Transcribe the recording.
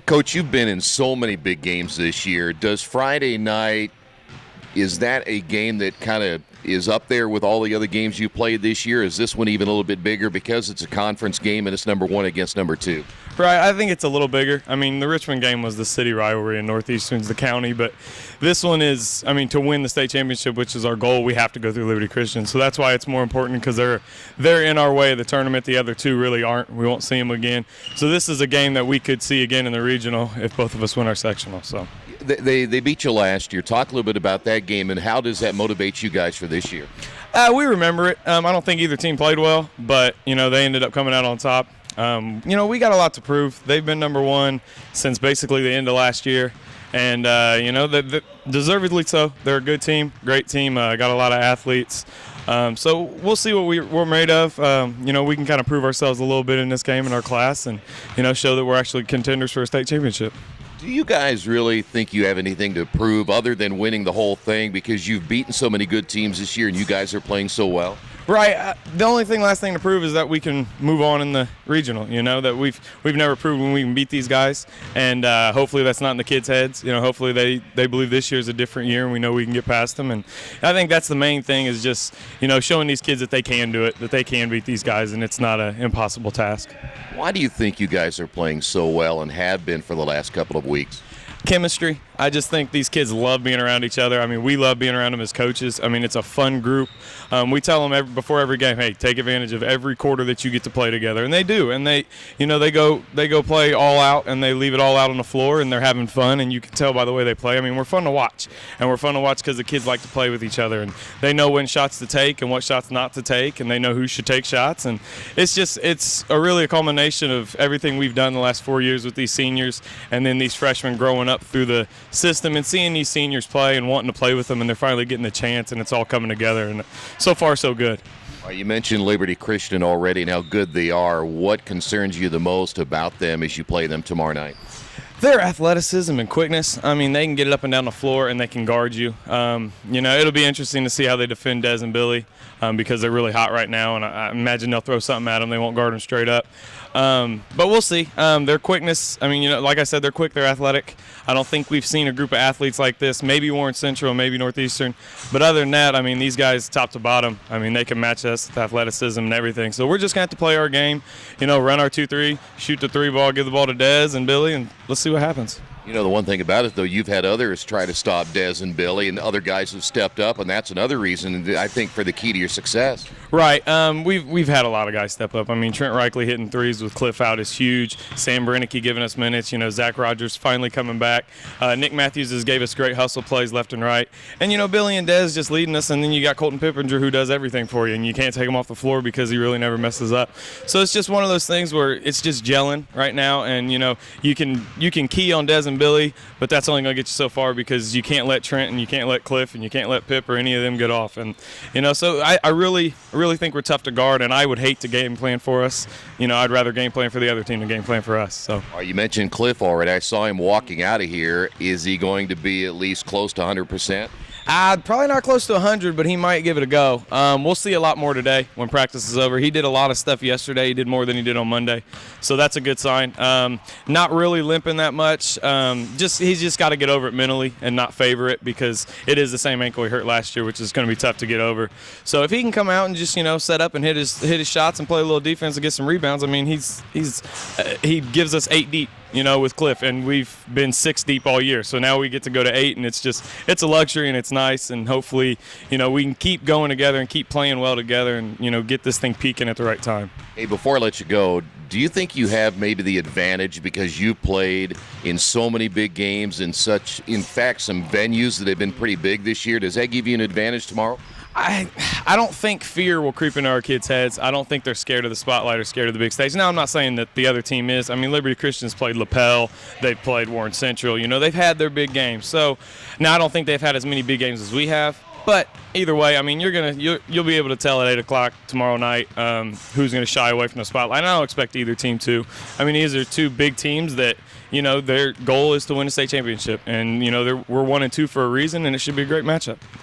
Coach, you've been in so many big games this year. Does Friday night, is that a game that kind of is up there with all the other games you played this year? Is this one even a little bit bigger because it's a conference game and it's number one against number two? Right, I think it's a little bigger. I mean, the Richmond game was the city rivalry and Northeastern's the county, but this one is, I mean, to win the state championship, which is our goal, we have to go through Liberty Christian. So that's why it's more important, because they're in our way of the tournament. The other two really aren't. We won't see them again. So this is a game that we could see again in the regional if both of us win our sectional. So They beat you last year. Talk a little bit about that game, and how does that motivate you guys for this year? We remember it. I don't think either team played well, but, they ended up coming out on top. We got a lot to prove. They've been number one since basically the end of last year. And, deservedly so. They're a good team, great team, got a lot of athletes. So we'll see what we're made of. We can kind of prove ourselves a little bit in this game in our class and, show that we're actually contenders for a state championship. Do you guys really think you have anything to prove other than winning the whole thing, because you've beaten so many good teams this year and you guys are playing so well? Right. The only last thing to prove is that we can move on in the regional, that we've never proven we can beat these guys. And hopefully that's not in the kids' heads. Hopefully they believe this year is a different year and we know we can get past them. And I think that's the main thing, is just, showing these kids that they can do it, that they can beat these guys, and it's not an impossible task. Why do you think you guys are playing so well and have been for the last couple of weeks? Chemistry. I just think these kids love being around each other. I mean, we love being around them as coaches. I mean, it's a fun group. We tell them before every game, hey, take advantage of every quarter that you get to play together, and they do. And they go play all out, and they leave it all out on the floor, and they're having fun. And you can tell by the way they play. I mean, we're fun to watch, and we're fun to watch because the kids like to play with each other, and they know when shots to take and what shots not to take, and they know who should take shots. And it's really a culmination of everything we've done the last 4 years with these seniors, and then these freshmen growing up through the system and seeing these seniors play and wanting to play with them, and they're finally getting the chance, and it's all coming together, and so far so good. You mentioned Liberty Christian already and how good they are. What concerns you the most about them as you play them tomorrow night? Their athleticism and quickness. I mean, they can get it up and down the floor, and they can guard you. It'll be interesting to see how they defend Des and Billy, because they're really hot right now, and I imagine they'll throw something at them. They won't guard them straight up. But we'll see. Their quickness, I mean, like I said, they're quick, they're athletic. I don't think we've seen a group of athletes like this, maybe Warren Central, maybe Northeastern. But other than that, I mean, these guys top to bottom, I mean, they can match us with athleticism and everything. So we're just going to have to play our game, run our 2-3, shoot the 3 ball, give the ball to Des and Billy, and let's see what happens. The one thing about it, though, you've had others try to stop Des and Billy, and other guys have stepped up, and that's another reason, I think, for the key to your success. Right. We've had a lot of guys step up. I mean, Trent Reichley hitting threes with Cliff out is huge. Sam Berenicky giving us minutes. Zach Rogers finally coming back. Nick Matthews has gave us great hustle plays left and right. And, Billy and Des just leading us, and then you got Colton Pippinger, who does everything for you, and you can't take him off the floor because he really never messes up. So it's just one of those things where it's just gelling right now, and, you can key on Des and Billy, but that's only going to get you so far, because you can't let Trent and you can't let Cliff and you can't let Pip or any of them get off. And, so I really think we're tough to guard, and I would hate to game plan for us. I'd rather game plan for the other team than game plan for us. So. You mentioned Cliff already. I saw him walking out of here. Is he going to be at least close to 100%? Probably not close to 100, but he might give it a go. We'll see a lot more today when practice is over. He did a lot of stuff yesterday. He did more than he did on Monday, so that's a good sign. Not really limping that much. He's just got to get over it mentally and not favor it, because it is the same ankle he hurt last year, which is going to be tough to get over. So if he can come out and just set up and hit his shots and play a little defense and get some rebounds, I mean he gives us 8 deep. With Cliff, and we've been 6 deep all year. So now we get to go to 8, and it's a luxury, and it's nice, and hopefully, we can keep going together and keep playing well together, and, get this thing peaking at the right time. Hey, before I let you go, do you think you have maybe the advantage because you've played in so many big games and in fact, some venues that have been pretty big this year? Does that give you an advantage tomorrow? I don't think fear will creep into our kids' heads. I don't think they're scared of the spotlight or scared of the big stage. Now, I'm not saying that the other team is. I mean, Liberty Christian's played LaPel. They've played Warren Central. They've had their big games. So now I don't think they've had as many big games as we have. But either way, I mean, you'll be able to tell at 8 o'clock tomorrow night who's going to shy away from the spotlight. And I don't expect either team to. I mean, these are 2 big teams that, their goal is to win a state championship. And, we're 1 and 2 for a reason, and it should be a great matchup.